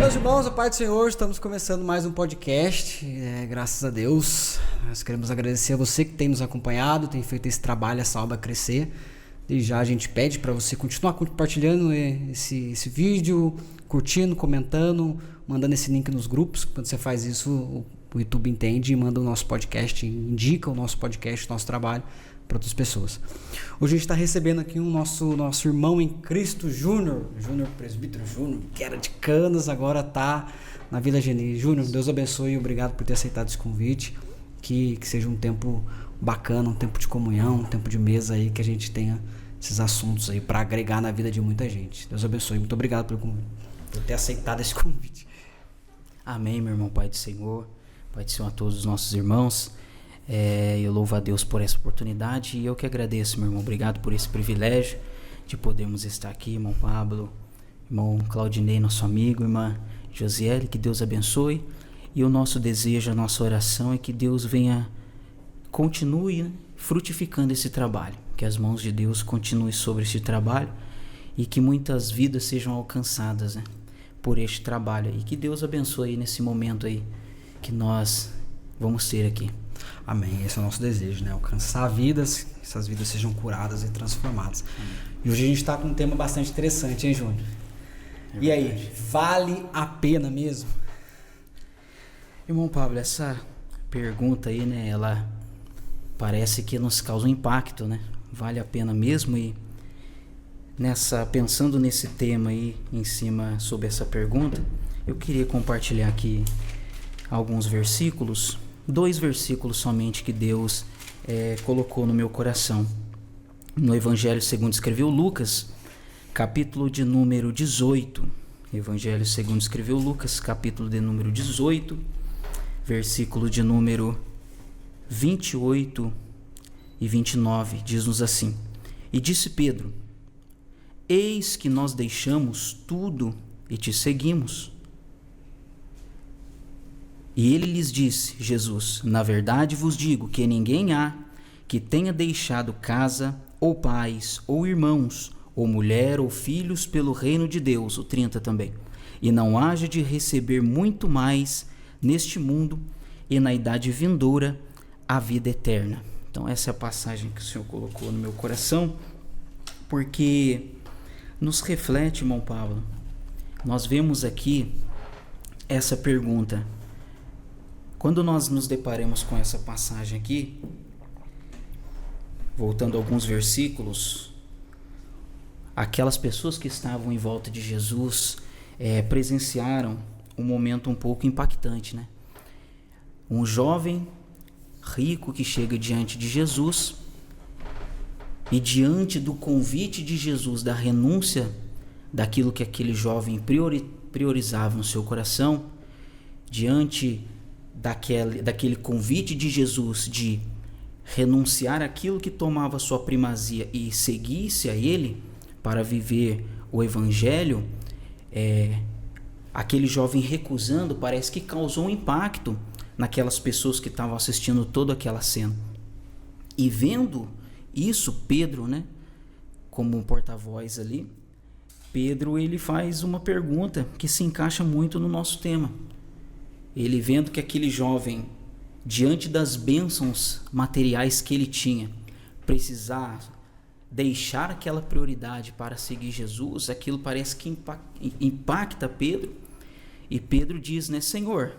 Meus irmãos, a paz do Senhor, estamos começando mais um podcast, graças a Deus. Nós queremos agradecer a você que tem nos acompanhado, tem feito esse trabalho, essa obra crescer. E já a gente pede para você continuar compartilhando esse vídeo, curtindo, comentando, mandando esse link nos grupos. Quando você faz isso, o YouTube entende e manda o nosso podcast, indica o nosso podcast, o nosso trabalho para outras pessoas. Hoje a gente está recebendo aqui nosso irmão em Cristo, Júnior Presbítero Júnior, que era de Canas, agora está na Vila Geni. Júnior, Deus abençoe e obrigado por ter aceitado esse convite. Que seja um tempo bacana, um tempo de comunhão, um tempo de mesa aí, que a gente tenha esses assuntos aí para agregar na vida de muita gente. Deus abençoe. Muito obrigado por ter aceitado esse convite. Amém, meu irmão, Pai do Senhor. Pai do Senhor a todos os nossos irmãos. Eu louvo a Deus por essa oportunidade e eu que agradeço, meu irmão. Obrigado por esse privilégio de podermos estar aqui, irmão Pablo, irmão Claudinei, nosso amigo, irmã Josiele, que Deus abençoe. E o nosso desejo, a nossa oração é que Deus continue frutificando esse trabalho, que as mãos de Deus continuem sobre esse trabalho e que muitas vidas sejam alcançadas, por este trabalho e que Deus abençoe nesse momento aí que nós vamos ter aqui. Amém, esse é o nosso desejo, alcançar vidas, que essas vidas sejam curadas e transformadas. Amém. E hoje a gente está com um tema bastante interessante, hein, Júnior? E aí, vale a pena mesmo? Irmão Pablo, essa pergunta aí, ela parece que nos causa um impacto, Vale a pena mesmo? E pensando nesse tema aí, em cima sobre essa pergunta, eu queria compartilhar aqui alguns versículos, 2 versículos somente que Deus colocou no meu coração. No Evangelho segundo escreveu Lucas, capítulo de número 18. Evangelho segundo escreveu Lucas, capítulo de número 18, versículo de número 28 e 29, diz-nos assim: E disse Pedro: Eis que nós deixamos tudo e te seguimos. E ele lhes disse, Jesus: Na verdade vos digo que ninguém há que tenha deixado casa, ou pais, ou irmãos, ou mulher, ou filhos pelo reino de Deus, o 30 também, e não haja de receber muito mais neste mundo e na idade vindoura a vida eterna. Então essa é a passagem que o Senhor colocou no meu coração, porque nos reflete, irmão Pablo. Nós vemos aqui essa pergunta. Quando nós nos deparamos com essa passagem aqui, voltando a alguns versículos, aquelas pessoas que estavam em volta de Jesus presenciaram um momento um pouco impactante, Um jovem rico que chega diante de Jesus e diante do convite de Jesus, da renúncia daquilo que aquele jovem priorizava no seu coração, diante daquele convite de Jesus de renunciar aquilo que tomava sua primazia e seguisse a ele para viver o evangelho, aquele jovem recusando parece que causou um impacto naquelas pessoas que estavam assistindo toda aquela cena. E vendo isso, Pedro, como um porta-voz ali, Pedro ele faz uma pergunta que se encaixa muito no nosso tema. Ele vendo que aquele jovem, diante das bênçãos materiais que ele tinha, precisar deixar aquela prioridade para seguir Jesus, aquilo parece que impacta Pedro. E Pedro diz, Senhor,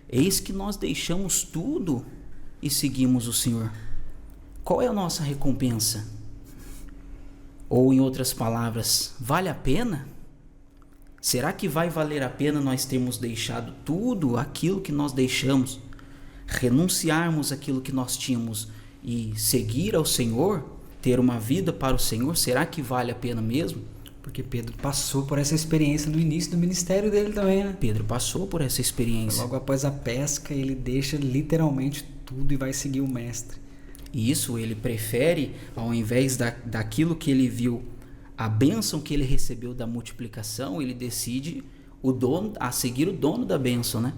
eis que nós deixamos tudo e seguimos o Senhor. Qual é a nossa recompensa? Ou em outras palavras, vale a pena? Será que vai valer a pena nós termos deixado tudo aquilo que nós deixamos, renunciarmos aquilo que nós tínhamos e seguir ao Senhor, ter uma vida para o Senhor? Será que vale a pena mesmo? Porque Pedro passou por essa experiência no início do ministério dele também, Pedro passou por essa experiência. Logo após a pesca, ele deixa literalmente tudo e vai seguir o mestre. Isso, ele prefere, ao invés daquilo que ele viu, a bênção que ele recebeu da multiplicação, ele decide a seguir o dono da bênção,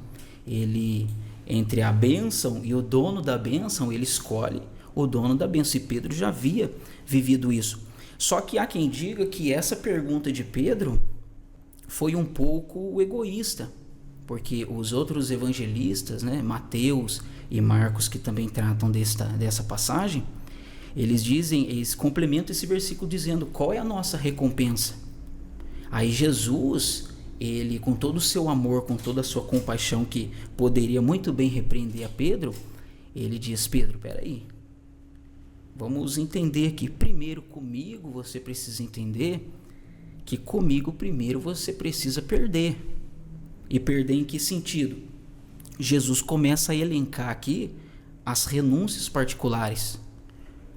Ele, entre a bênção e o dono da bênção, ele escolhe o dono da bênção. E Pedro já havia vivido isso. Só que há quem diga que essa pergunta de Pedro foi um pouco egoísta, porque os outros evangelistas, né, Mateus e Marcos, que também tratam dessa passagem, eles complementam esse versículo dizendo qual é a nossa recompensa. Aí Jesus, ele com todo o seu amor, com toda a sua compaixão, que poderia muito bem repreender a Pedro, ele diz: Pedro, peraí, vamos entender que primeiro comigo você precisa entender que comigo primeiro você precisa perder. E perder em que sentido? Jesus começa a elencar aqui as renúncias particulares.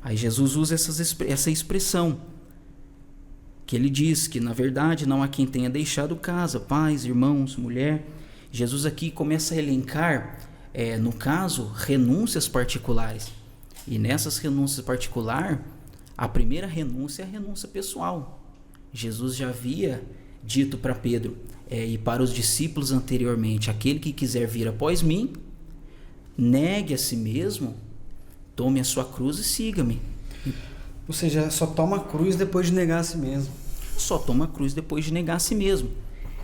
Aí Jesus usa essa expressão, que ele diz que na verdade não há quem tenha deixado casa, pais, irmãos, mulher. Jesus aqui começa a elencar, no caso, renúncias particulares. E nessas renúncias particulares, a primeira renúncia é a renúncia pessoal. Jesus já havia dito para Pedro e para os discípulos anteriormente: aquele que quiser vir após mim, negue a si mesmo, tome a sua cruz e siga-me. Ou seja, só toma a cruz depois de negar a si mesmo. Só toma a cruz depois de negar a si mesmo.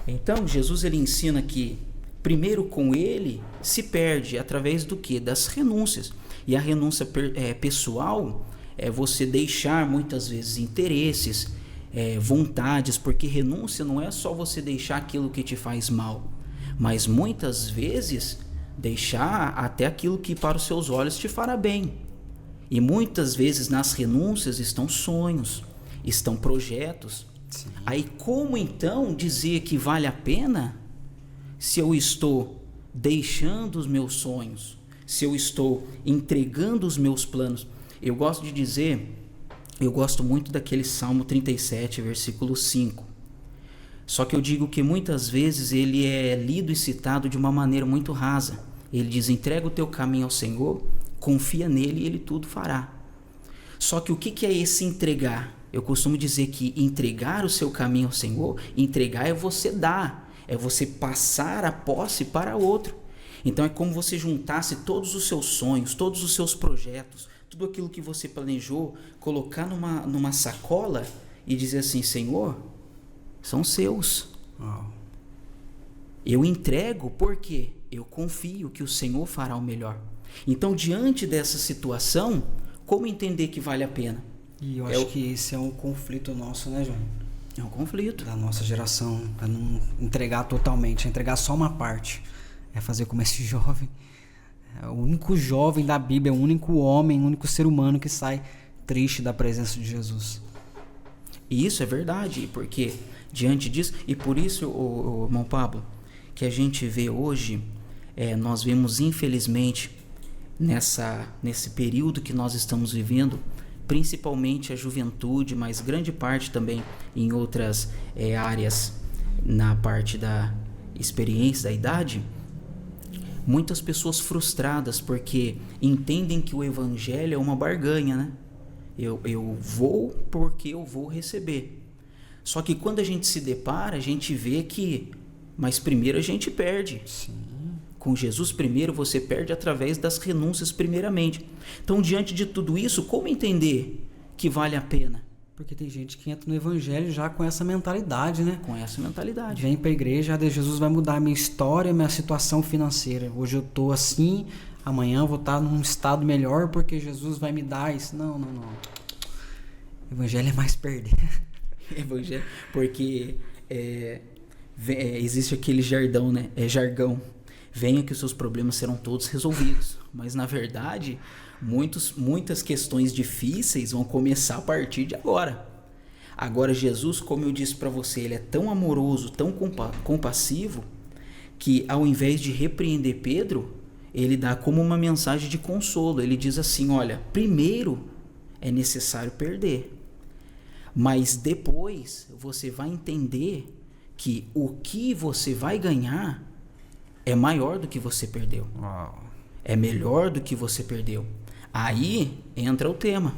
Então Jesus ele ensina que primeiro com ele se perde através do quê? Das renúncias. E a renúncia pessoal é você deixar muitas vezes interesses, vontades, porque renúncia não é só você deixar aquilo que te faz mal, mas muitas vezes deixar até aquilo que para os seus olhos te fará bem. E muitas vezes nas renúncias estão sonhos, estão projetos. Sim. Aí como então dizer que vale a pena se eu estou deixando os meus sonhos, se eu estou entregando os meus planos? Eu gosto de dizer, eu gosto muito daquele Salmo 37, versículo 5. Só que eu digo que muitas vezes ele é lido e citado de uma maneira muito rasa. Ele diz: entrega o teu caminho ao Senhor, confia nele e ele tudo fará. Só que o que é esse entregar? Eu costumo dizer que entregar o seu caminho ao Senhor, entregar é você dar, é você passar a posse para outro. Então é como você juntasse todos os seus sonhos, todos os seus projetos, tudo aquilo que você planejou, colocar numa sacola e dizer assim: Senhor, são seus. Eu entrego porque eu confio que o Senhor fará o melhor. Então, diante dessa situação, como entender que vale a pena? E eu acho que esse é um conflito nosso, né, João? É um conflito. Da nossa geração, para não entregar totalmente, entregar só uma parte. É fazer como esse jovem. É o único jovem da Bíblia, o único homem, o único ser humano que sai triste da presença de Jesus. E isso é verdade, porque diante disso, e por isso, o irmão Pablo, que a gente vê hoje, nós vemos infelizmente nesse período que nós estamos vivendo, principalmente a juventude, mas grande parte também em outras áreas, na parte da experiência, da idade, muitas pessoas frustradas porque entendem que o evangelho é uma barganha, né? Eu vou porque eu vou receber. Só que quando a gente se depara, a gente vê que, mas primeiro a gente perde. Sim. Com Jesus primeiro você perde através das renúncias primeiramente. Então, diante de tudo isso, como entender que vale a pena? Porque tem gente que entra no evangelho já com essa mentalidade, né? Com essa mentalidade. Vem pra igreja, Jesus vai mudar a minha história, minha situação financeira. Hoje eu tô assim, amanhã eu vou estar num estado melhor porque Jesus vai me dar isso. Não. Evangelho é mais perder. Evangelho, porque existe aquele jargão, né? Jargão. Venha que os seus problemas serão todos resolvidos. Mas na verdade, muitas questões difíceis vão começar a partir de agora. Agora Jesus, como eu disse para você, ele é tão amoroso, tão compassivo, que ao invés de repreender Pedro, ele dá como uma mensagem de consolo. Ele diz assim: olha, primeiro é necessário perder, mas depois você vai entender que o que você vai ganhar é maior do que você perdeu. Uau. É melhor do que você perdeu. Aí entra o tema.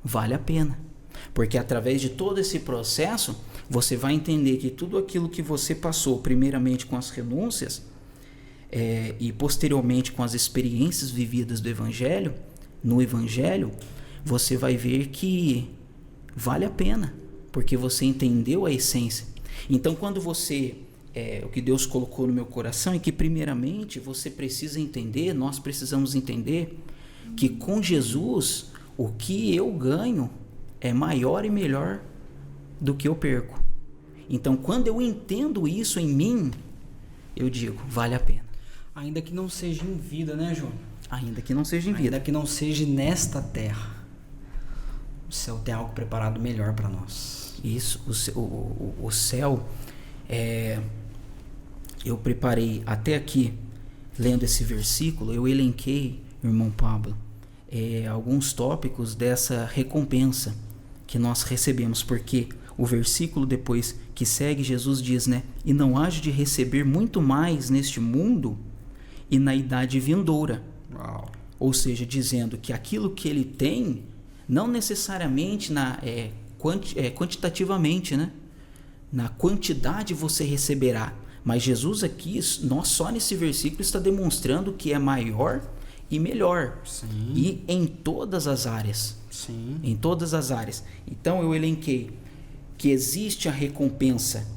Vale a pena. Porque através de todo esse processo, você vai entender que tudo aquilo que você passou, primeiramente com as renúncias, e posteriormente com as experiências vividas do Evangelho, no Evangelho, você vai ver que vale a pena. Porque você entendeu a essência. Então, quando você, o que Deus colocou no meu coração é que, primeiramente, você precisa entender, nós precisamos entender que com Jesus, o que eu ganho é maior e melhor do que eu perco. Então, quando eu entendo isso em mim, eu digo, vale a pena. Ainda que não seja em vida, né, Júnior? Ainda que não seja em vida. Ainda que não seja nesta terra. O céu tem algo preparado melhor para nós. Isso, o céu, eu preparei até aqui, lendo esse versículo, eu elenquei, irmão Pablo, alguns tópicos dessa recompensa que nós recebemos, porque o versículo depois que segue, Jesus diz, né? E não haja de receber muito mais neste mundo e na idade vindoura. Uau. Ou seja, dizendo que aquilo que ele tem, não necessariamente quantitativamente, né? Na quantidade você receberá. Mas Jesus aqui, só nesse versículo, está demonstrando que é maior e melhor. Sim. E em todas as áreas. Sim. Em todas as áreas. Então eu elenquei que existe a recompensa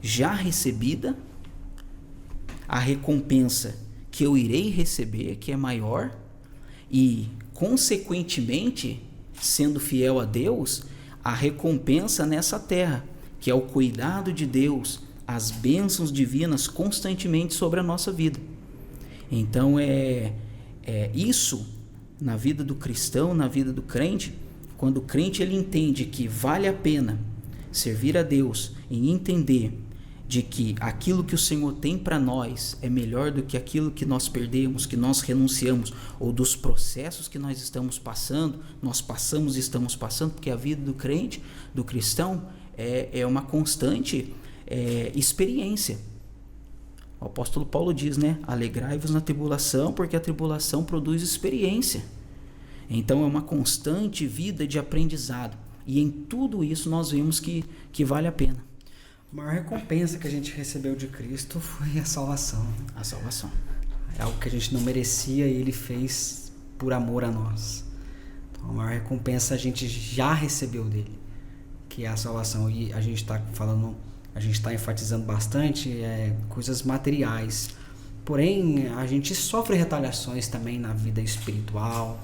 já recebida, a recompensa que eu irei receber, que é maior, e, consequentemente, sendo fiel a Deus, a recompensa nessa terra, que é o cuidado de Deus, as bênçãos divinas constantemente sobre a nossa vida. Então, isso na vida do cristão, na vida do crente, quando o crente ele entende que vale a pena servir a Deus e entender de que aquilo que o Senhor tem para nós é melhor do que aquilo que nós perdemos, que nós renunciamos, ou dos processos que nós estamos passando, nós passamos e estamos passando, porque a vida do crente, do cristão, é uma constante experiência. O apóstolo Paulo diz, né? Alegrai-vos na tribulação, porque a tribulação produz experiência. Então é uma constante vida de aprendizado. E em tudo isso nós vimos que vale a pena. A maior recompensa que a gente recebeu de Cristo foi a salvação. A salvação. É algo que a gente não merecia e Ele fez por amor a nós. Então, a maior recompensa a gente já recebeu dele, que é a salvação. E a gente está falando, a gente está enfatizando bastante coisas materiais. Porém, a gente sofre retaliações também na vida espiritual.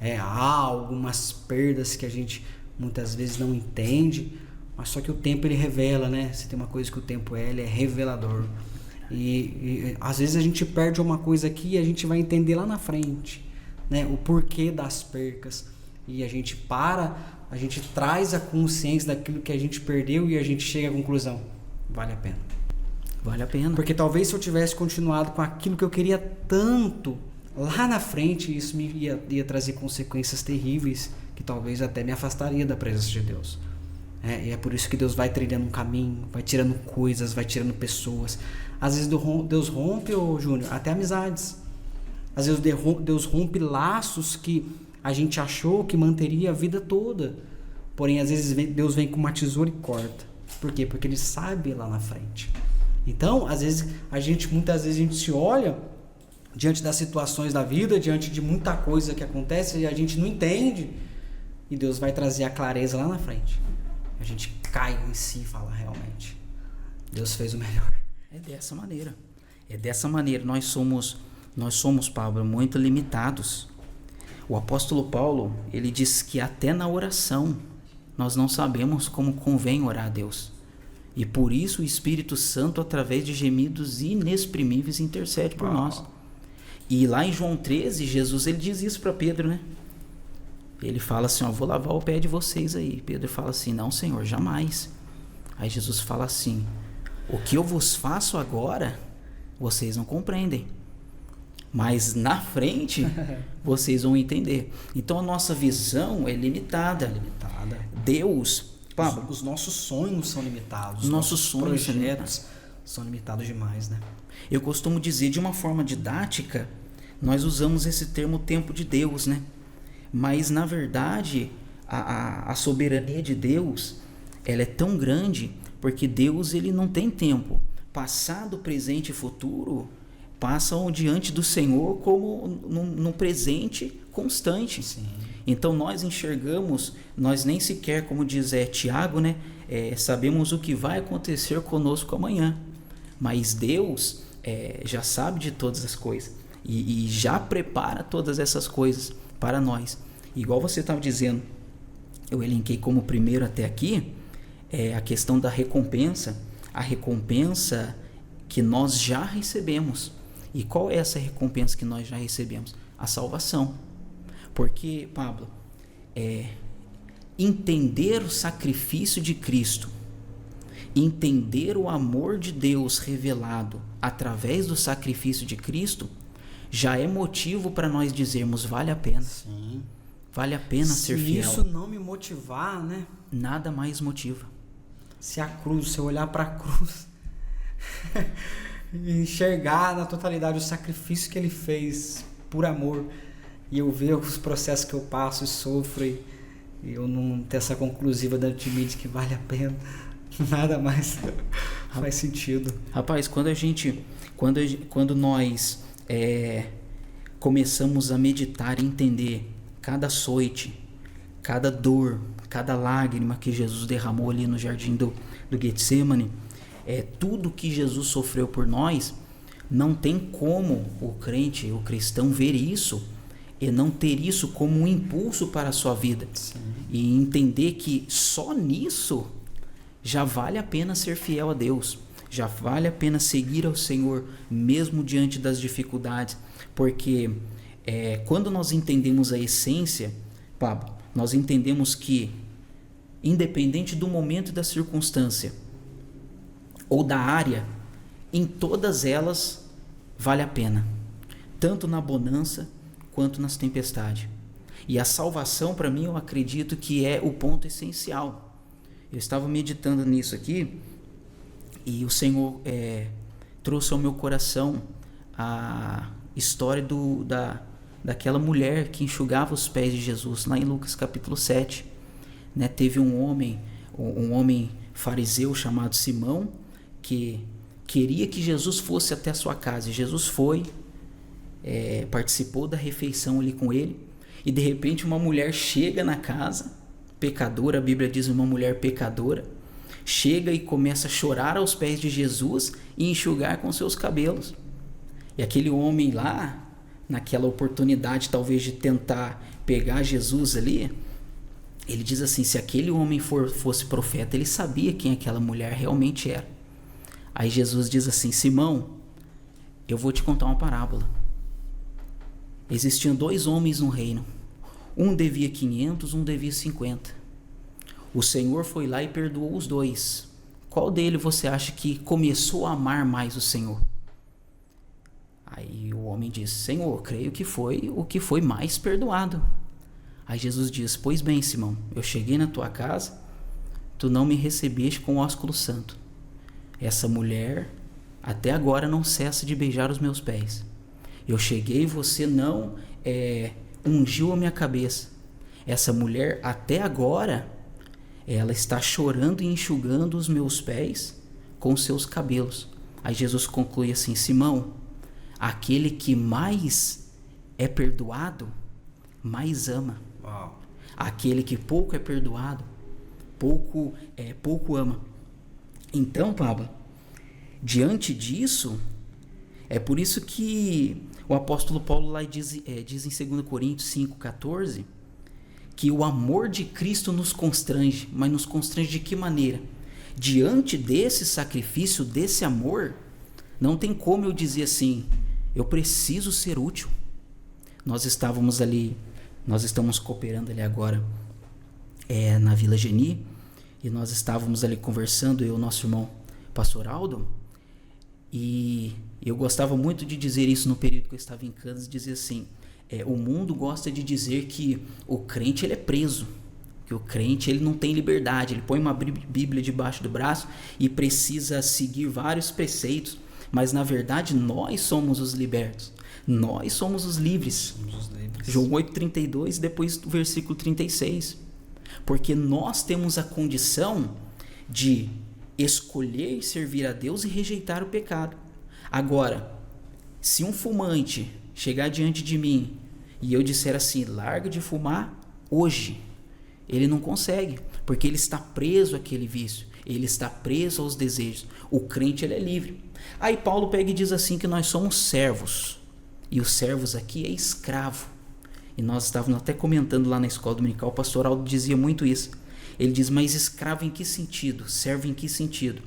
Há algumas perdas que a gente muitas vezes não entende, mas só que o tempo ele revela, né? Se tem uma coisa que o tempo ele é revelador. E às vezes a gente perde uma coisa aqui e a gente vai entender lá na frente, né? O porquê das percas. E a gente traz a consciência daquilo que a gente perdeu e a gente chega à conclusão: vale a pena. Vale a pena. Porque talvez se eu tivesse continuado com aquilo que eu queria tanto, lá na frente isso me ia trazer consequências terríveis, que talvez até me afastaria da presença de Deus. E é por isso que Deus vai trilhando um caminho, vai tirando coisas, vai tirando pessoas. Às vezes Deus rompe, Júnior, até amizades. Às vezes Deus rompe laços que a gente achou que manteria a vida toda. Porém, às vezes Deus vem com uma tesoura e corta. Por quê? Porque Ele sabe lá na frente. Então, às vezes muitas vezes a gente se olha diante das situações da vida, diante de muita coisa que acontece e a gente não entende. E Deus vai trazer a clareza lá na frente. A gente cai em si e fala: realmente, Deus fez o melhor. É dessa maneira. É dessa maneira. Nós somos, Pablo, muito limitados. O apóstolo Paulo, ele diz que até na oração nós não sabemos como convém orar a Deus. E por isso o Espírito Santo, através de gemidos inexprimíveis, intercede por nós. E lá em João 13, Jesus ele diz isso para Pedro, né? Ele fala assim: vou lavar o pé de vocês aí. Pedro fala assim: não, Senhor, jamais. Aí Jesus fala assim: o que eu vos faço agora, vocês não compreendem, mas na frente vocês vão entender. Então a nossa visão é limitada. Deus, Pablo, os nossos sonhos são limitados. Os nossos projetos são limitados demais, né? Eu costumo dizer de uma forma didática, nós usamos esse termo tempo de Deus, né? Mas na verdade a soberania de Deus, ela é tão grande porque Deus ele não tem tempo. Passado, presente e futuro passam diante do Senhor como num presente constante. Sim. Então nós enxergamos, nós nem sequer, como diz Tiago, né, sabemos o que vai acontecer conosco amanhã. Mas Deus já sabe de todas as coisas e já prepara todas essas coisas para nós. Igual você estava dizendo, eu elenquei como primeiro até aqui, a questão da recompensa, a recompensa que nós já recebemos. E qual é essa recompensa que nós já recebemos? A salvação. Porque, Pablo, entender o sacrifício de Cristo, entender o amor de Deus revelado através do sacrifício de Cristo, já é motivo para nós dizermos, vale a pena. Sim. Vale a pena ser fiel. Se isso não me motivar, né? Nada mais motiva. Se eu olhar para a cruz e enxergar na totalidade o sacrifício que ele fez por amor, e eu ver os processos que eu passo e sofro, e eu não ter essa conclusiva dentro de mim de que vale a pena, nada mais faz sentido. Rapaz, quando nós começamos a meditar e entender cada açoite, cada dor, cada lágrima que Jesus derramou ali no jardim do Getsemane, tudo que Jesus sofreu por nós, não tem como o crente, o cristão ver isso e não ter isso como um impulso para a sua vida. Sim. E entender que só nisso já vale a pena ser fiel a Deus, já vale a pena seguir ao Senhor mesmo diante das dificuldades, porque quando nós entendemos a essência, Pablo, nós entendemos que independente do momento e da circunstância ou da área, em todas elas vale a pena, tanto na bonança quanto nas tempestades. E a salvação, para mim, eu acredito que é o ponto essencial. Eu estava meditando nisso aqui e o Senhor trouxe ao meu coração a história daquela mulher que enxugava os pés de Jesus, lá em Lucas capítulo 7. Né? Teve um homem fariseu chamado Simão, que queria que Jesus fosse até a sua casa. E Jesus foi, participou da refeição ali com ele, e de repente uma mulher chega na casa, pecadora, a Bíblia diz uma mulher pecadora, chega e começa a chorar aos pés de Jesus e enxugar com seus cabelos. E aquele homem lá, naquela oportunidade talvez de tentar pegar Jesus ali, ele diz assim, se aquele homem fosse profeta, ele sabia quem aquela mulher realmente era. Aí Jesus diz assim, Simão, eu vou te contar uma parábola. Existiam 2 homens no reino. Um devia 500, um devia 50. O Senhor foi lá e perdoou os 2. Qual dele você acha que começou a amar mais o Senhor? Aí o homem disse, Senhor, creio que foi o que foi mais perdoado. Aí Jesus diz, pois bem, Simão, eu cheguei na tua casa, tu não me recebeste com o ósculo santo. Essa mulher até agora não cessa de beijar os meus pés. Eu cheguei e você não ungiu a minha cabeça. Essa mulher até agora, ela está chorando e enxugando os meus pés com seus cabelos. Aí Jesus conclui assim, Simão, aquele que mais é perdoado, mais ama. Uau. Aquele que pouco é perdoado, pouco ama. Então, Pablo, diante disso, é por isso que o apóstolo Paulo lá diz em 2 Coríntios 5,14, que o amor de Cristo nos constrange. Mas nos constrange de que maneira? Diante desse sacrifício, desse amor, não tem como eu dizer assim, eu preciso ser útil. Nós estamos cooperando ali agora na Vila Geni, e nós estávamos ali conversando, eu e o nosso irmão Pastor Aldo, e eu gostava muito de dizer isso no período que eu estava em Kansas, dizer assim, o mundo gosta de dizer que o crente ele é preso, que o crente ele não tem liberdade, ele põe uma Bíblia debaixo do braço e precisa seguir vários preceitos, mas na verdade nós somos os libertos, nós somos os livres. João 8,32, depois do versículo 36, porque nós temos a condição de escolher servir a Deus e rejeitar o pecado. Agora, se um fumante chegar diante de mim e eu disser assim, larga de fumar, hoje, ele não consegue, porque ele está preso àquele vício, ele está preso aos desejos. O crente, ele é livre. Aí Paulo pega e diz assim que nós somos servos, e os servos aqui é escravo. E nós estávamos até comentando lá na escola dominical, o pastor Aldo dizia muito isso. Ele diz, mas escravo em que sentido? Servo em que sentido?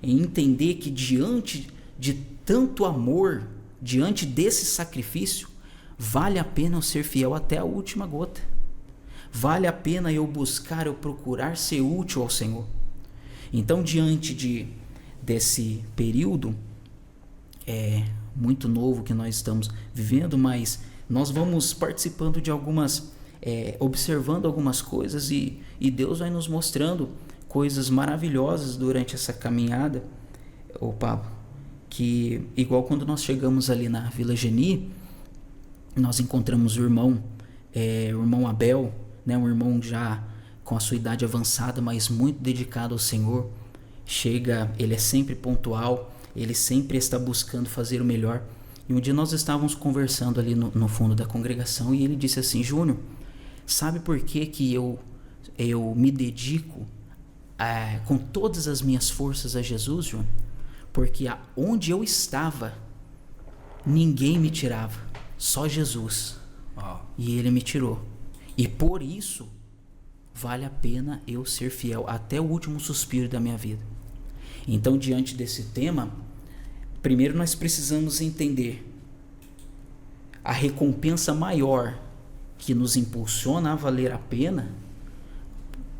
Em entender que diante de tanto amor, diante desse sacrifício, vale a pena eu ser fiel até a última gota. Vale a pena eu buscar, eu procurar ser útil ao Senhor. Então, diante desse período muito novo que nós estamos vivendo, mas nós vamos participando de algumas, observando algumas coisas e Deus vai nos mostrando coisas maravilhosas durante essa caminhada, Pablo, que igual quando nós chegamos ali na Vila Geni, nós encontramos o irmão Abel, né, um irmão já com a sua idade avançada, mas muito dedicado ao Senhor. Ele é sempre pontual, ele sempre está buscando fazer o melhor. E um dia nós estávamos conversando ali no fundo da congregação e ele disse assim, Júnior, sabe por que eu me dedico com todas as minhas forças a Jesus, Júnior? Porque onde eu estava, ninguém me tirava, só Jesus. E ele me tirou. E por isso, vale a pena eu ser fiel até o último suspiro da minha vida. Então, diante desse tema, primeiro nós precisamos entender a recompensa maior que nos impulsiona a valer a pena,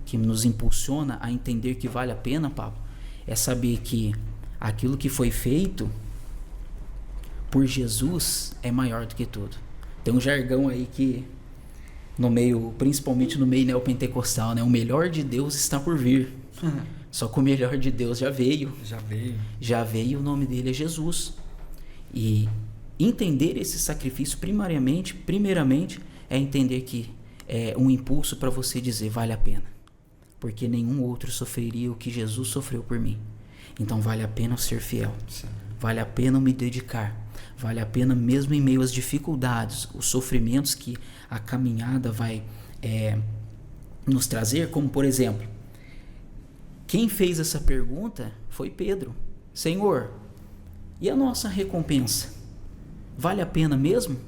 que nos impulsiona a entender que vale a pena, Pablo, é saber que aquilo que foi feito por Jesus é maior do que tudo. Tem um jargão aí que no meio, principalmente no meio neopentecostal, né? O melhor de Deus está por vir. Só que o melhor de Deus já veio. Já veio, o nome dele é Jesus. E entender esse sacrifício primeiramente é entender que é um impulso para você dizer vale a pena. Porque nenhum outro sofreria o que Jesus sofreu por mim. Então vale a pena eu ser fiel. Sim. Vale a pena eu me dedicar. Vale a pena mesmo em meio às dificuldades, os sofrimentos que a caminhada vai nos trazer, como por exemplo, quem fez essa pergunta foi Pedro. Senhor, e a nossa recompensa? Vale a pena mesmo?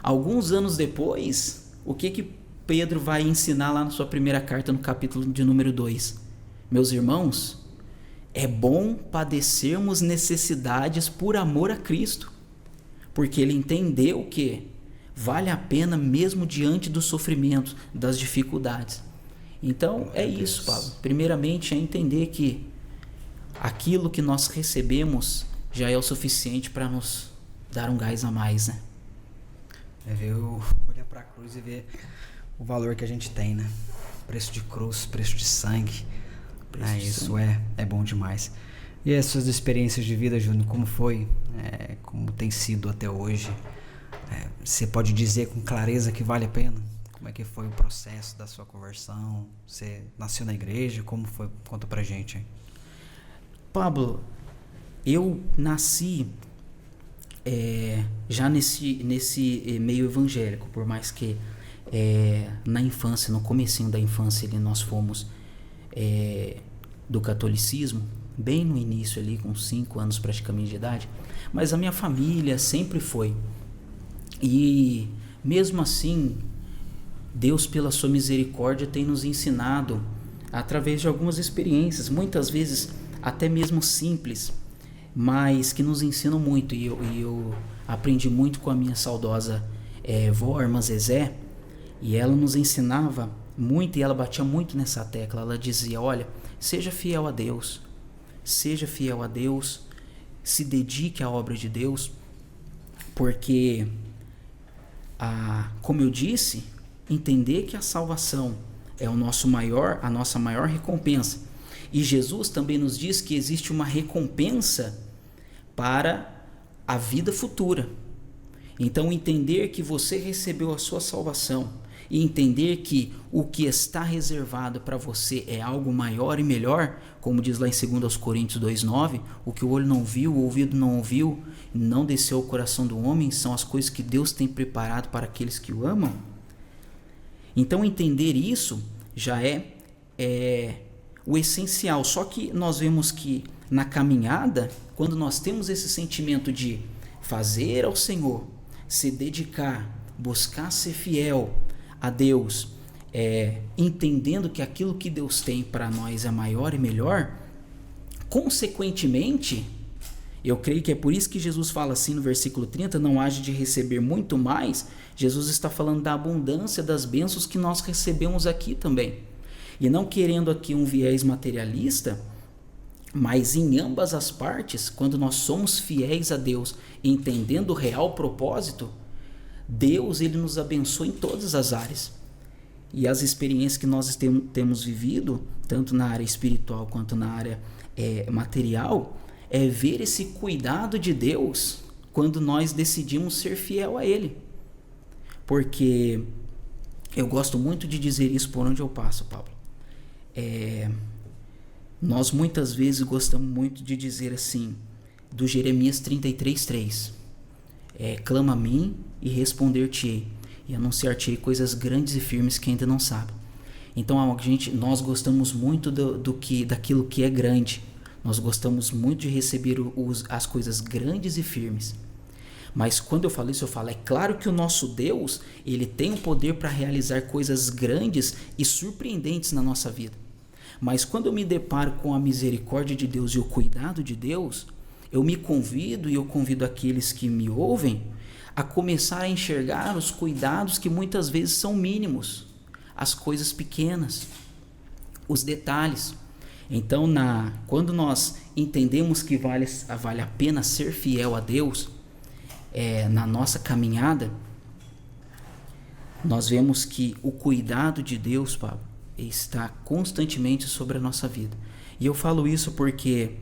Alguns anos depois, o que Pedro vai ensinar lá na sua primeira carta, no capítulo de número 2? Meus irmãos, é bom padecermos necessidades por amor a Cristo, porque ele entendeu que vale a pena mesmo diante dos sofrimentos, das dificuldades. Então é isso, Pablo. Primeiramente é entender que aquilo que nós recebemos já é o suficiente para nos dar um gás a mais, né? Olhar para a cruz e ver o valor que a gente tem, né? Preço de cruz, preço de sangue. Isso é bom demais. E as suas experiências de vida, Júnior, como foi? Como tem sido até hoje? Você pode dizer com clareza que vale a pena? Como é que foi o processo da sua conversão? Você nasceu na igreja? Como foi? Conta pra gente aí. Pablo, eu nasci já nesse meio evangélico, por mais que na infância, no comecinho da infância, nós fomos do catolicismo, bem no início ali, com 5 anos praticamente de idade, mas a minha família sempre foi. E mesmo assim, Deus, pela sua misericórdia, tem nos ensinado através de algumas experiências, muitas vezes até mesmo simples, mas que nos ensinam muito. E eu aprendi muito com a minha saudosa vó, irmã Zezé, e ela nos ensinava muito, e ela batia muito nessa tecla. Ela dizia, olha, seja fiel a Deus, se dedique à obra de Deus, porque, como eu disse, entender que a salvação é a nossa maior recompensa. E Jesus também nos diz que existe uma recompensa para a vida futura. Então, entender que você recebeu a sua salvação e entender que o que está reservado para você é algo maior e melhor, como diz lá em 2 Coríntios 2,9, o que o olho não viu, o ouvido não ouviu, não desceu ao coração do homem, são as coisas que Deus tem preparado para aqueles que o amam. Então entender isso já é o essencial. Só que nós vemos que na caminhada, quando nós temos esse sentimento de fazer ao Senhor, se dedicar, buscar ser fiel a Deus, entendendo que aquilo que Deus tem para nós é maior e melhor, consequentemente, eu creio que é por isso que Jesus fala assim no versículo 30, não haja de receber muito mais. Jesus está falando da abundância das bênçãos que nós recebemos aqui também. E não querendo aqui um viés materialista, mas em ambas as partes, quando nós somos fiéis a Deus, entendendo o real propósito, Deus ele nos abençoa em todas as áreas. E as experiências que nós temos vivido, tanto na área espiritual quanto na área material, é ver esse cuidado de Deus quando nós decidimos ser fiel a Ele. Porque eu gosto muito de dizer isso por onde eu passo, Pablo. Nós muitas vezes gostamos muito de dizer assim, do Jeremias 33:3. Clama a mim e responder-te-ei, e anunciar-te-ei coisas grandes e firmes que ainda não sabe. Então nós gostamos muito daquilo que é grande. Nós gostamos muito de receber as coisas grandes e firmes. Mas quando eu falo isso, eu falo, é claro que o nosso Deus, ele tem o poder para realizar coisas grandes e surpreendentes na nossa vida. Mas quando eu me deparo com a misericórdia de Deus e o cuidado de Deus, eu me convido e eu convido aqueles que me ouvem a começar a enxergar os cuidados que muitas vezes são mínimos, as coisas pequenas, os detalhes. Então, quando nós entendemos que vale a pena ser fiel a Deus, na nossa caminhada, nós vemos que o cuidado de Deus, Pablo, está constantemente sobre a nossa vida. E eu falo isso porque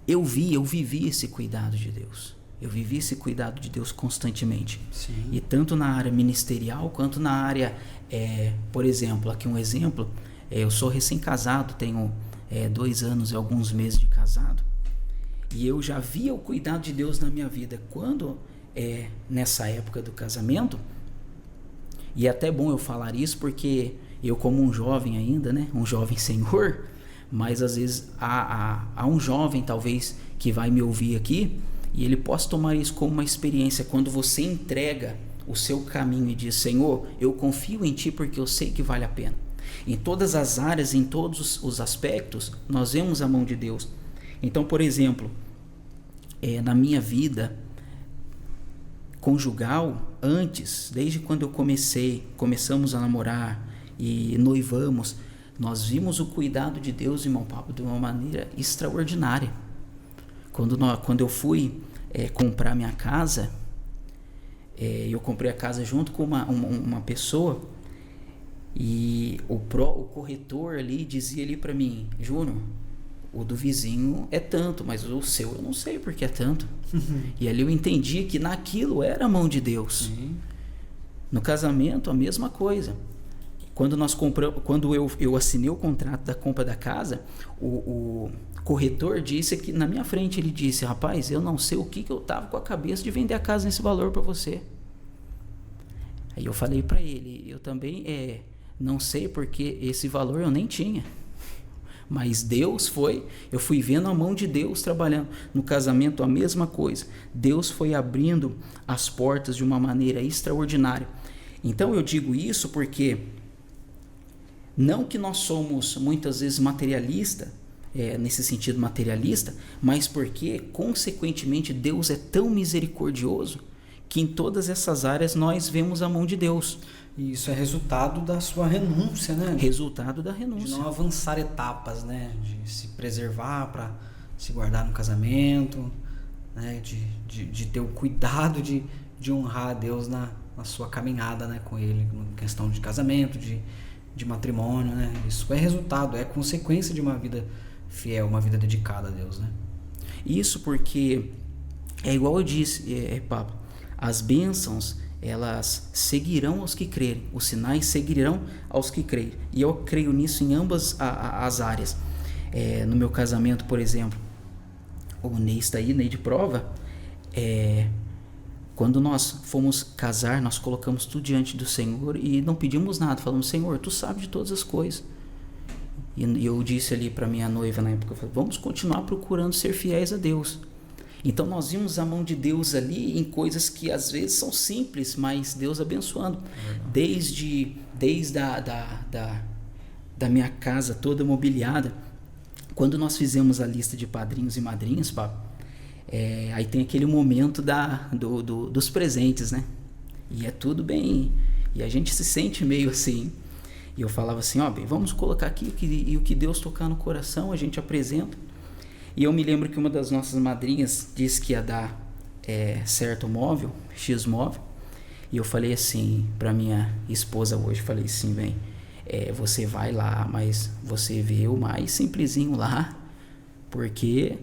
eu vivi esse cuidado de Deus. Eu vivi esse cuidado de Deus constantemente. Sim. E tanto na área ministerial, quanto na área, por exemplo, aqui um exemplo, eu sou recém-casado, tenho 2 anos e alguns meses de casado, e eu já via o cuidado de Deus na minha vida quando, nessa época do casamento, e é até bom eu falar isso porque eu, como um jovem ainda, né, um jovem senhor, mas às vezes há um jovem talvez que vai me ouvir aqui e ele possa tomar isso como uma experiência. Quando você entrega o seu caminho e diz, Senhor, eu confio em Ti porque eu sei que vale a pena. Em todas as áreas, em todos os aspectos, nós vemos a mão de Deus. Então, por exemplo, na minha vida conjugal, antes, desde quando eu começamos a namorar e noivamos, nós vimos o cuidado de Deus, irmão Pablo, de uma maneira extraordinária. Quando eu fui comprar minha casa, eu comprei a casa junto com uma pessoa, e o corretor ali dizia ali para mim, Júnior, o do vizinho é tanto, mas o seu eu não sei porque é tanto. E ali eu entendi que naquilo era a mão de Deus. Sim. No casamento, a mesma coisa. Quando eu assinei o contrato da compra da casa, o corretor disse que na minha frente, ele disse, rapaz, eu não sei o que eu tava com a cabeça de vender a casa nesse valor para você. Aí eu falei para ele, eu também não sei porque esse valor eu nem tinha. Mas eu fui vendo a mão de Deus trabalhando. No casamento, a mesma coisa. Deus foi abrindo as portas de uma maneira extraordinária. Então eu digo isso porque não que nós somos muitas vezes materialista, nesse sentido materialista, mas porque consequentemente Deus é tão misericordioso que em todas essas áreas nós vemos a mão de Deus. E isso é resultado da sua renúncia, né? Resultado da renúncia. De não avançar etapas, né? De se preservar para se guardar no casamento, né? De ter o cuidado de honrar a Deus na sua caminhada, né? Com Ele, em questão de casamento, de matrimônio, né? Isso é resultado, é consequência de uma vida fiel, uma vida dedicada a Deus, né? Isso porque é igual eu disse, Pablo, as bênçãos, elas seguirão aos que crerem, os sinais seguirão aos que creem, e eu creio nisso em ambas as áreas. No meu casamento, por exemplo, o Ney está aí, Ney de prova, Quando nós fomos casar, nós colocamos tudo diante do Senhor e não pedimos nada. Falamos, Senhor, Tu sabes de todas as coisas. E eu disse ali para minha noiva na época, eu falei, vamos continuar procurando ser fiéis a Deus. Então nós vimos a mão de Deus ali em coisas que às vezes são simples, mas Deus abençoando. Desde da minha casa toda mobiliada. Quando nós fizemos a lista de padrinhos e madrinhas, Pablo, aí tem aquele momento dos presentes, né? E é tudo bem, e a gente se sente meio assim. E eu falava assim, bem, vamos colocar aqui o que Deus tocar no coração, a gente apresenta. E eu me lembro que uma das nossas madrinhas disse que ia dar certo móvel, X móvel. E eu falei assim para minha esposa hoje, falei assim, bem, você vai lá, mas você vê o mais simplesinho lá, porque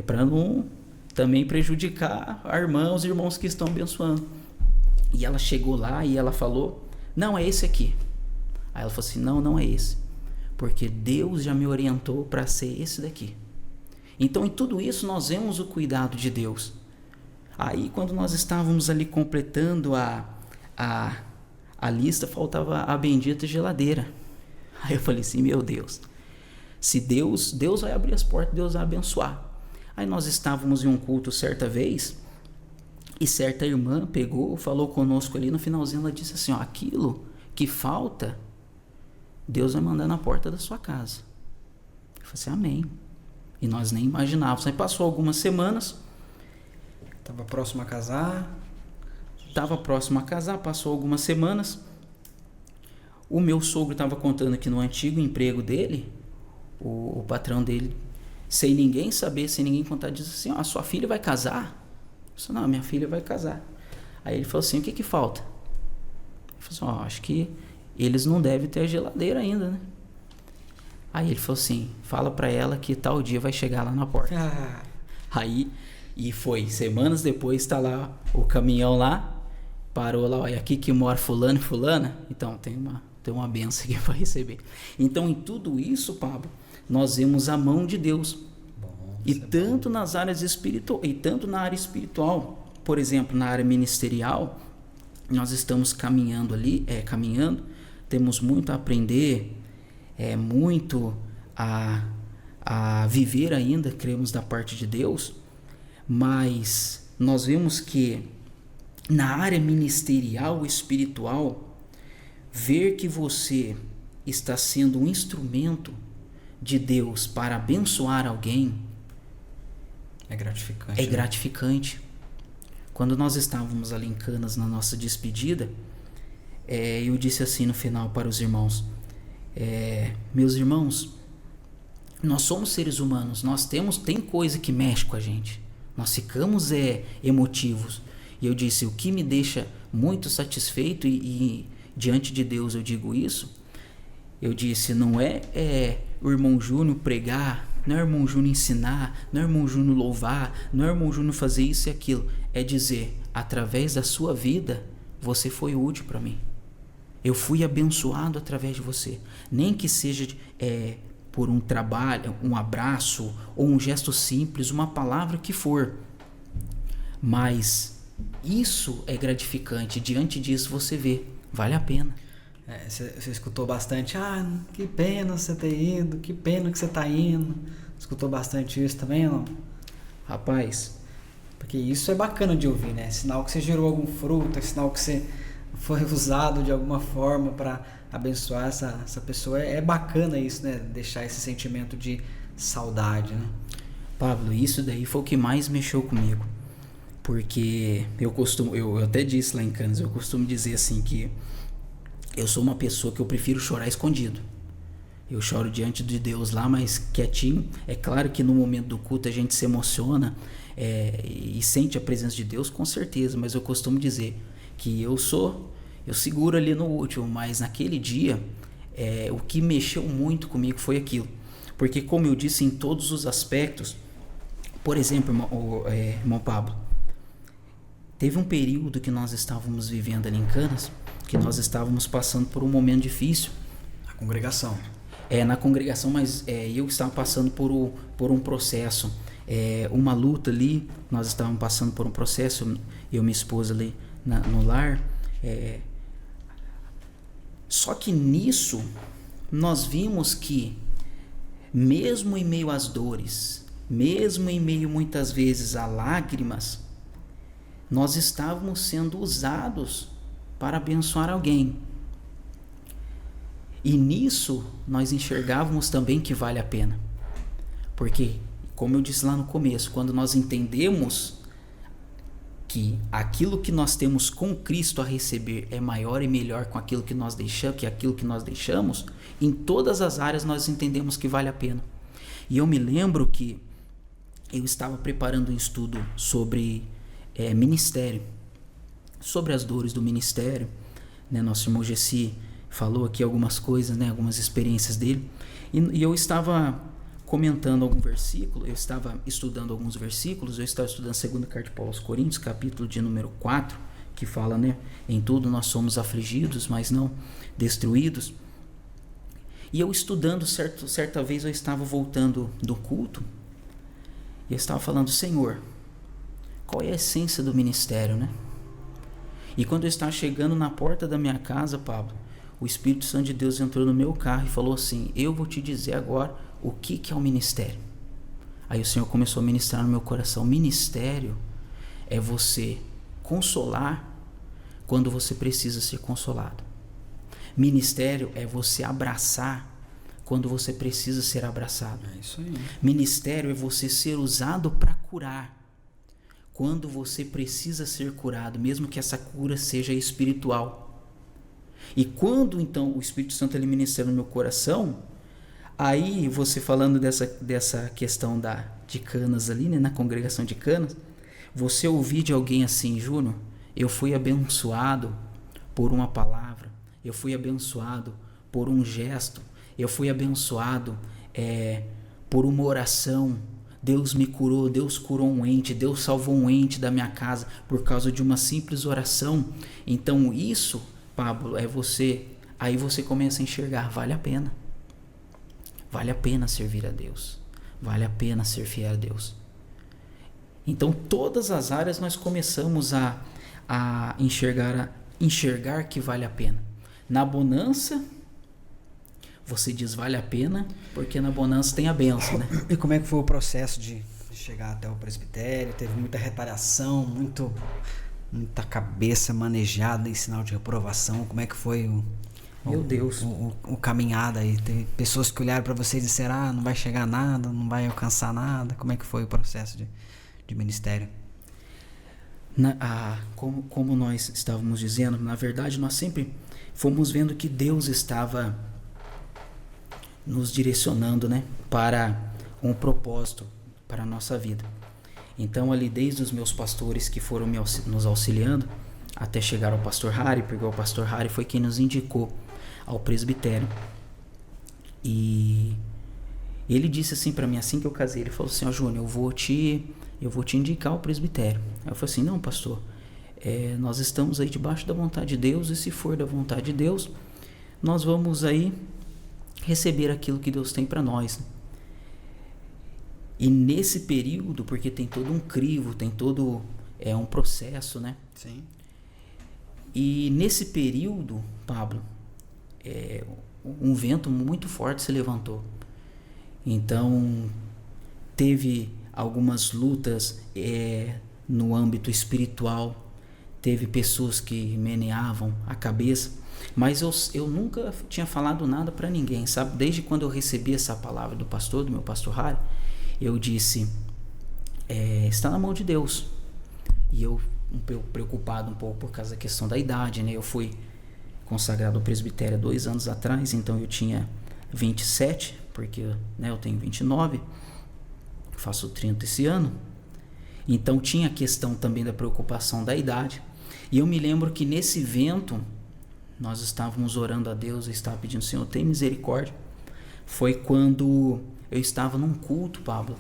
para não também prejudicar a irmã, os irmãos que estão abençoando. E ela chegou lá e ela falou, não, é esse aqui. Aí ela falou assim, não é esse, porque Deus já me orientou para ser esse daqui. Então em tudo isso nós vemos o cuidado de Deus. Aí quando nós estávamos ali completando a lista, faltava a bendita geladeira. Aí eu falei assim, meu Deus, se Deus vai abrir as portas, Deus vai abençoar. Aí nós estávamos em um culto certa vez, e certa irmã pegou, falou conosco ali, no finalzinho ela disse assim, aquilo que falta, Deus vai mandar na porta da sua casa. Eu falei assim, amém. E nós nem imaginávamos. Aí passou algumas semanas. Estava próximo a casar. Passou algumas semanas. O meu sogro estava contando que no antigo emprego dele, o patrão dele, sem ninguém saber, sem ninguém contar, disse assim, a sua filha vai casar? Eu disse, não, minha filha vai casar. Aí ele falou assim, o que falta? Eu falei assim, acho que eles não devem ter a geladeira ainda, né? Aí ele falou assim, fala pra ela que tal dia vai chegar lá na porta. Aí, e foi, semanas depois tá lá o caminhão lá, parou lá, olha, aqui que mora fulano e fulana, então tem uma benção aqui para receber. Então em tudo isso, Pablo, nós vemos a mão de Deus. E tanto nas áreas espirituais, e tanto na área espiritual, por exemplo, na área ministerial, nós estamos caminhando, temos muito a aprender, muito a viver ainda, cremos da parte de Deus, mas nós vemos que na área ministerial, espiritual, ver que você está sendo um instrumento de Deus para abençoar alguém é gratificante. É gratificante. Quando nós estávamos ali em Canas na nossa despedida, eu disse assim no final para os irmãos, meus irmãos, nós somos seres humanos, tem coisa que mexe com a gente, nós ficamos emotivos. E eu disse, o que me deixa muito satisfeito e diante de Deus eu digo isso, eu disse, não é o irmão Júnior pregar, não é o irmão Júnior ensinar, não é o irmão Júnior louvar, não é o irmão Júnior fazer isso e aquilo, é dizer, através da sua vida, você foi útil para mim. Eu fui abençoado através de você. Nem que seja por um trabalho, um abraço, ou um gesto simples, uma palavra que for. Mas isso é gratificante. Diante disso você vê, vale a pena. Você escutou bastante, que pena você ter ido, que pena que você tá indo. Escutou bastante isso também, não? Rapaz, porque isso é bacana de ouvir, né? Sinal que você gerou algum fruto, é sinal que você foi usado de alguma forma para abençoar essa pessoa. É bacana isso, né? Deixar esse sentimento de saudade, né? Pablo, isso daí foi o que mais mexeu comigo. Porque eu até disse lá em Canas, eu costumo dizer assim que eu sou uma pessoa que eu prefiro chorar escondido. Eu choro diante de Deus lá, mas quietinho. É claro que no momento do culto a gente se emociona e sente a presença de Deus, com certeza. Mas eu costumo dizer que eu seguro ali no último, mas naquele dia, o que mexeu muito comigo foi aquilo. Porque como eu disse, em todos os aspectos, por exemplo, irmão Pablo, teve um período que nós estávamos vivendo ali em Canas, que nós estávamos passando por um momento difícil. Na congregação. Na congregação, mas eu estava passando por um processo uma luta ali, nós estávamos passando por um processo, eu e minha esposa ali no lar. Só que nisso nós vimos que, mesmo em meio às dores, mesmo em meio muitas vezes a lágrimas, nós estávamos sendo usados para abençoar alguém. E nisso nós enxergávamos também que vale a pena. Porque, como eu disse lá no começo, quando nós entendemos que aquilo que nós temos com Cristo a receber é maior e melhor com aquilo que nós deixamos, em todas as áreas nós entendemos que vale a pena. E eu me lembro que eu estava preparando um estudo sobre ministério, sobre as dores do ministério, né? Nosso irmão Gessi falou aqui algumas coisas, né? Algumas experiências dele, e eu estava comentando algum versículo, eu estava estudando alguns versículos, eu estava estudando a segunda carta de Paulo aos Coríntios, capítulo de número 4, que fala, né? Em tudo nós somos afligidos, mas não destruídos. E eu estudando, certa vez eu estava voltando do culto, e eu estava falando: Senhor, qual é a essência do ministério, né? E quando eu estava chegando na porta da minha casa, Pablo, o Espírito Santo de Deus entrou no meu carro e falou assim: eu vou te dizer agora o que é o ministério. Aí o Senhor começou a ministrar no meu coração: ministério é você consolar quando você precisa ser consolado. Ministério é você abraçar quando você precisa ser abraçado. É isso aí. Ministério é você ser usado para curar quando você precisa ser curado, mesmo que essa cura seja espiritual. E quando então o Espírito Santo ele ministra no meu coração, aí você falando dessa questão de Canas ali, né, na congregação de Canas, você ouvir de alguém assim: Júnior, eu fui abençoado por uma palavra, eu fui abençoado por um gesto, eu fui abençoado por uma oração, Deus me curou, Deus curou um ente, Deus salvou um ente da minha casa por causa de uma simples oração. Então isso, Pablo, aí você começa a enxergar: vale a pena. Vale a pena servir a Deus. Vale a pena ser fiel a Deus. Então todas as áreas nós começamos a enxergar que vale a pena. Na bonança, você diz vale a pena, porque na bonança tem a bênção, né? E como é que foi o processo de chegar até o presbitério? Teve muita retaliação, muita cabeça manejada em sinal de reprovação. Como é que foi o caminhada aí? Tem pessoas que olharam para você e disseram: não vai chegar a nada, não vai alcançar nada. Como é que foi o processo de ministério? Como nós estávamos dizendo, na verdade nós sempre fomos vendo que Deus estava nos direcionando, né, para um propósito para a nossa vida. Então ali, desde os meus pastores que foram nos auxiliando até chegar ao pastor Harry, porque o pastor Harry foi quem nos indicou ao presbitério. E ele disse assim para mim, assim que eu casei, ele falou assim: Júnior, eu vou te indicar ao presbitério. Aí eu falei assim: não, pastor, nós estamos aí debaixo da vontade de Deus, e se for da vontade de Deus, nós vamos aí receber aquilo que Deus tem para nós. E nesse período, porque tem todo um crivo, tem todo um processo, né? Sim. E nesse período, Pablo, um vento muito forte se levantou. Então teve algumas lutas no âmbito espiritual, teve pessoas que meneavam a cabeça, mas eu nunca tinha falado nada para ninguém, sabe? Desde quando eu recebi essa palavra do meu pastor Harry, eu disse: está na mão de Deus. E eu preocupado um pouco por causa da questão da idade, né? Eu fui consagrado ao presbitério 2 anos atrás, então eu tinha 27, porque, né, eu tenho 29, faço 30 esse ano. Então tinha a questão também da preocupação da idade. E eu me lembro que nesse vento nós estávamos orando a Deus, eu estava pedindo: Senhor, tem misericórdia. Foi quando eu estava num culto, Pablo,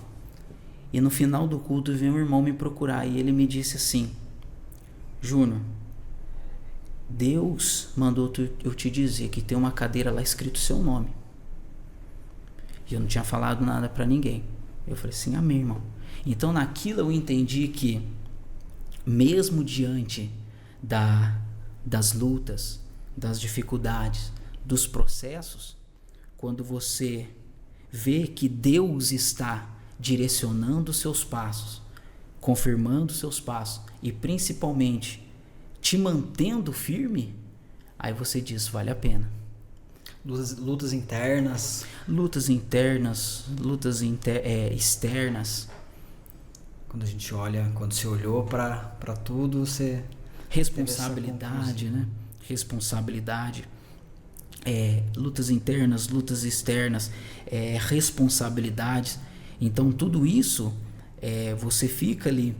e no final do culto veio um irmão me procurar e ele me disse assim: Júnior, Deus mandou eu te dizer que tem uma cadeira lá escrito seu nome. E eu não tinha falado nada para ninguém. Eu falei assim, amém, irmão. Então naquilo eu entendi que mesmo diante das lutas, das dificuldades, dos processos, quando você vê que Deus está direcionando os seus passos, confirmando os seus passos e principalmente te mantendo firme, aí você diz, vale a pena. Lutas internas. Lutas internas, externas. Quando a gente olha, quando você olhou para tudo, você... Responsabilidade, né? Responsabilidade. Lutas internas, lutas externas, responsabilidades. Então tudo isso você fica ali,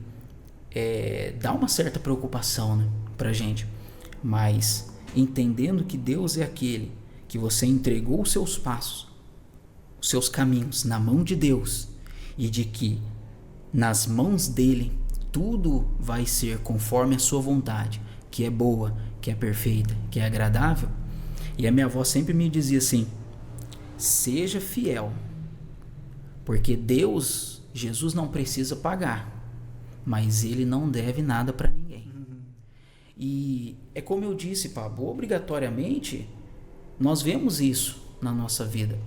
dá uma certa preocupação, né, pra gente, mas entendendo que Deus é aquele que você entregou os seus passos, os seus caminhos na mão de Deus, e de que nas mãos dele tudo vai ser conforme a sua vontade, que é boa, que é perfeita, que é agradável. E a minha avó sempre me dizia assim, seja fiel, porque Deus, Jesus não precisa pagar, mas ele não deve nada para ninguém. E é como eu disse, Pablo, obrigatoriamente nós vemos isso na nossa vida.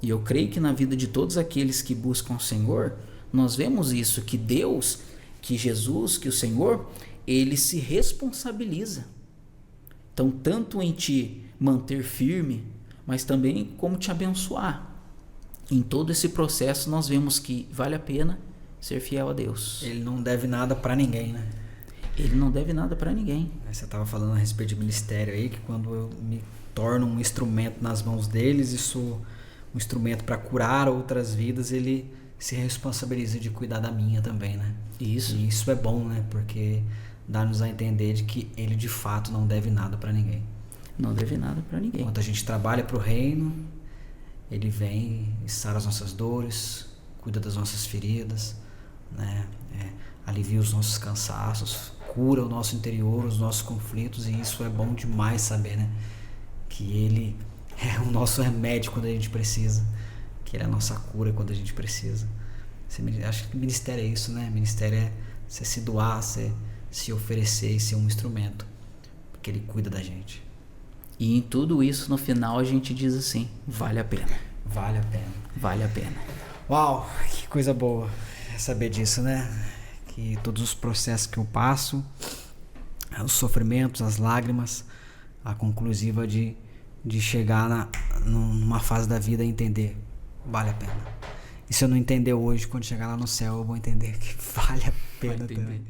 E eu creio que na vida de todos aqueles que buscam o Senhor, nós vemos isso, que Deus, que Jesus, que o Senhor, ele se responsabiliza. Então, tanto em te manter firme, mas também como te abençoar. Em todo esse processo nós vemos que vale a pena ser fiel a Deus. Ele não deve nada para ninguém, né? Ele não deve nada para ninguém. Você estava falando a respeito de ministério aí, que quando eu me torno um instrumento nas mãos deles, um instrumento para curar outras vidas, ele se responsabiliza de cuidar da minha também, né? Isso. E isso é bom, né? Porque dá-nos a entender de que ele de fato não deve nada para ninguém. Não deve nada para ninguém. Enquanto a gente trabalha para o reino, ele vem e sara as nossas dores, cuida das nossas feridas, né? Alivia os nossos cansaços, cura o nosso interior, os nossos conflitos, e isso é bom demais saber, né? Que ele é o nosso remédio quando a gente precisa, que ele é a nossa cura quando a gente precisa. Acho que ministério é isso, né? Ministério é você se doar, você se oferecer e ser um instrumento, porque ele cuida da gente. E em tudo isso, no final, a gente diz assim, vale a pena. Vale a pena. Vale a pena. Uau, que coisa boa saber disso, né? Que todos os processos que eu passo, os sofrimentos, as lágrimas, a conclusiva de chegar numa fase da vida e entender, vale a pena. E se eu não entender hoje, quando chegar lá no céu, eu vou entender que vale a pena também.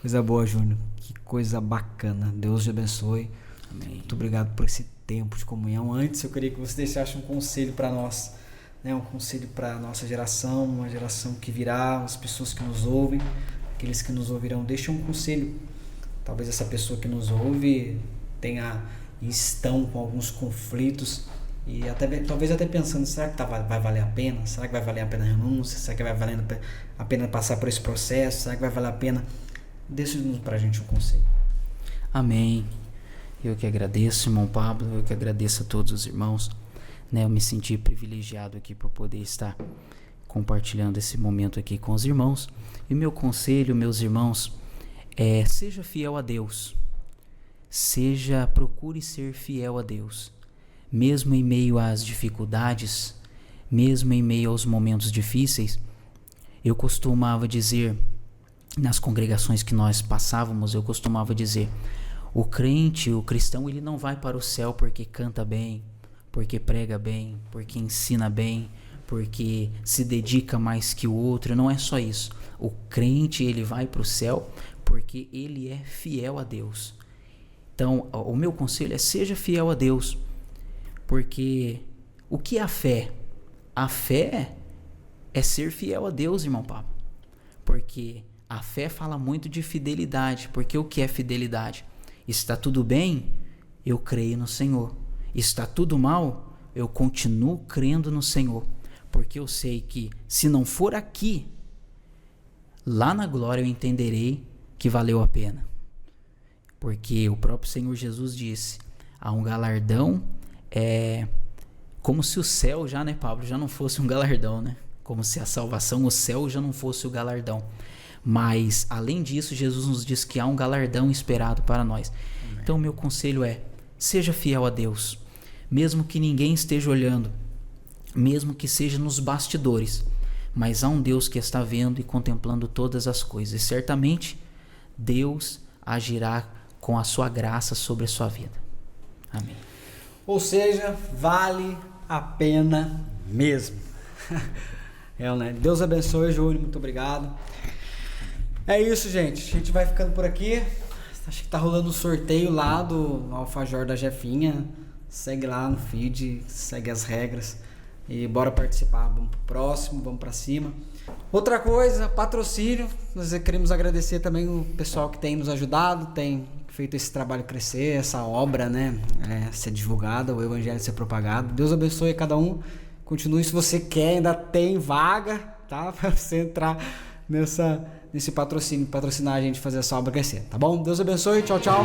Coisa boa, Júnior. Que coisa bacana. Deus te abençoe. Amém. Muito obrigado por esse tempo de comunhão. Antes, eu queria que você deixasse um conselho para nós, né? Um conselho para a nossa geração, uma geração que virá, as pessoas que nos ouvem, aqueles que nos ouvirão. Deixa um conselho. Talvez essa pessoa que nos ouve estão com alguns conflitos e talvez até pensando, será que vai valer a pena? Será que vai valer a pena a renúncia? Será que vai valer a pena passar por esse processo? Será que vai valer a pena? Deixa-nos para a gente um conselho. Amém. Eu que agradeço, irmão Pablo, eu que agradeço a todos os irmãos, né? Eu me senti privilegiado aqui por poder estar compartilhando esse momento aqui com os irmãos. E meu conselho, meus irmãos, seja fiel a Deus. Procure ser fiel a Deus. Mesmo em meio às dificuldades, mesmo em meio aos momentos difíceis, eu costumava dizer, nas congregações que nós passávamos, eu costumava dizer, o crente, o cristão, ele não vai para o céu porque canta bem, porque prega bem, porque ensina bem, porque se dedica mais que o outro. Não é só isso. O crente, ele vai para o céu porque ele é fiel a Deus. Então, o meu conselho é seja fiel a Deus, porque o que é a fé? A fé é ser fiel a Deus, irmão Pablo, porque a fé fala muito de fidelidade. Porque o que é fidelidade? Está tudo bem? Eu creio no Senhor. Está tudo mal? Eu continuo crendo no Senhor, porque eu sei que se não for aqui, lá na glória eu entenderei que valeu a pena. Porque o próprio Senhor Jesus disse, há um galardão, como se o céu já, né, Pablo, já não fosse um galardão, né? como se a salvação, o céu já não fosse o galardão. Mas, além disso, Jesus nos diz que há um galardão esperado para nós. Amém. Então, meu conselho é, seja fiel a Deus, mesmo que ninguém esteja olhando, mesmo que seja nos bastidores, mas há um Deus que está vendo e contemplando todas as coisas. E certamente, Deus agirá com a sua graça sobre a sua vida. Amém. Ou seja, vale a pena mesmo. Né? Deus abençoe, Júnior. Muito obrigado. É isso, gente. A gente vai ficando por aqui. Acho que tá rolando um sorteio lá do Alfajor da Jefinha. Segue lá no feed, segue as regras. E bora participar. Vamos pro próximo, vamos pra cima. Outra coisa, patrocínio. Nós queremos agradecer também o pessoal que tem nos ajudado, tem feito esse trabalho crescer, essa obra, né, ser divulgada, o evangelho ser propagado. Deus abençoe cada um. Continue, se você quer, ainda tem vaga, tá? Para você entrar nesse patrocínio, patrocinar a gente, fazer essa obra crescer, tá bom? Deus abençoe, tchau, tchau.